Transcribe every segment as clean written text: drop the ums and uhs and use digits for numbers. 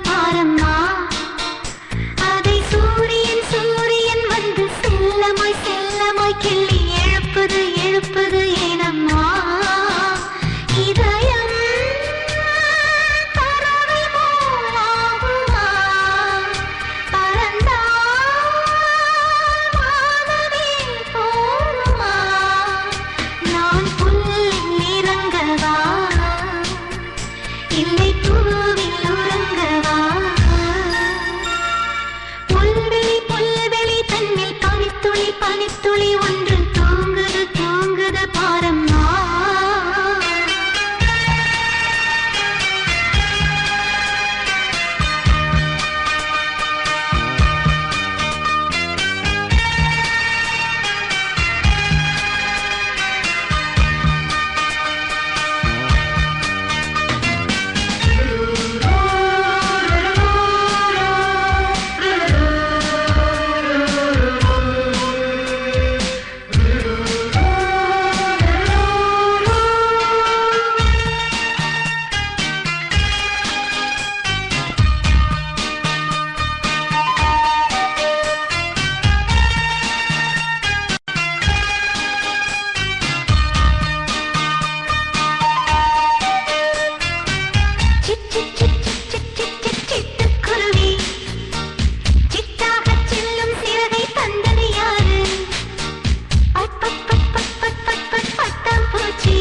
பாரம்மா. அதை சூரியன் சூரியன் வந்து செல்லமாய் செல்லமாய் கிள்ளி எழுப்புது எழுப்புது ஏனம்மா. இதயம் பறவை போலாகுமா, பறந்தால் வானமே போகுமா. நான் புல் இறங்கவா, இல்லை பூவில் உறங்கவா. புல்வெளி புல்வெளி தன்னில் பனித்துளி பனித்துளி ஒன்று தூங்குது தூங்குது பாரம்மா. சிட்டுக்குருவி சிட்டாகச் செல்லும் சிறகை தந்தது யாரு? பட்டாம்பூச்சி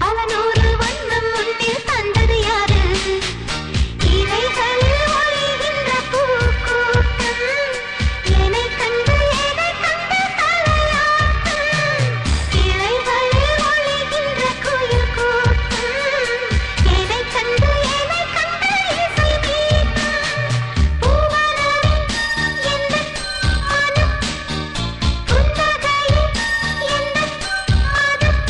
பல நூறு வண்ணம் முன்னில் தந்தது யாரு? இலைகளில் ஒளிகின்ற பூக்கூட்டம் என்னை கண்டு எதை கண்டு தலையாட்டம். இலைகளில் ஒளிகின்ற குயில் கூட்டம் எதை கண்டு இசை மீட்டும். பூவனமே எந்தன் மனம், புன்னகையே எந்தன் மதம்.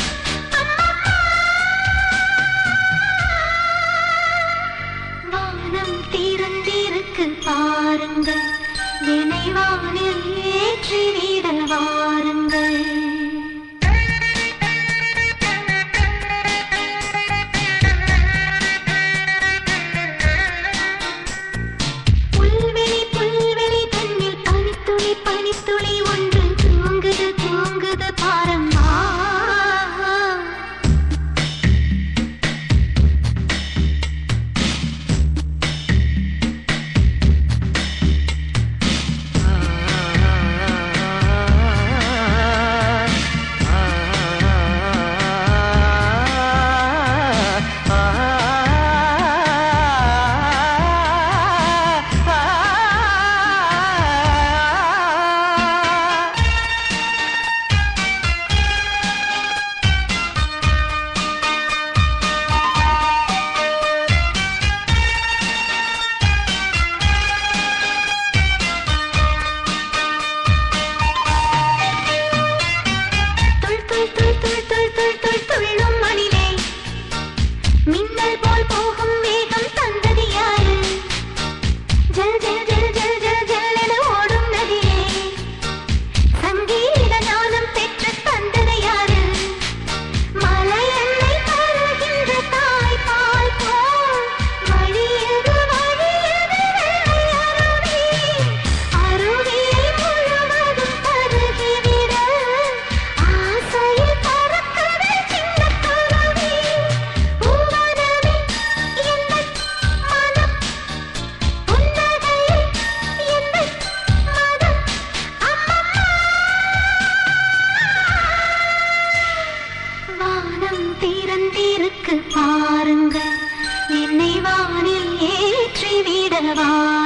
வானம் திறந்திருக்கு பாருங்கள், என்னை வானில் ஏற்றிவிட வாருங்கள். புல்வெளி புல்வெளி தன்னில் பனித்துளி பனித்துளி ஒன்று தூங்குது தூங்குது பாரம்மா. துள்ளும் மணிலே மின்னல் போல் போகும் வேகம் தந்தது யாரு? ஜல் ஜல் ஜல் ஜல் ஜல் ஜல் என ஓடும் நதியே சங்கீத ஞானம் பெற்று தந்தது யாரு? மலை எண்ணெய் தருகின்ற தாய்ப்பால் போல் வழியது வழியது வெள்ளை அருவி. அருவியை முழுவதும் பருகிவிட ஆசையில் பறக்குது சின்னக்குருவி. பூவனமே எந்தன் மனம், புன்னகையே எந்தன் மதம். வானம் திறந்திருக்கு பாருங்கள், என்னை வானில் ஏற்றிவிட வாருங்கள்.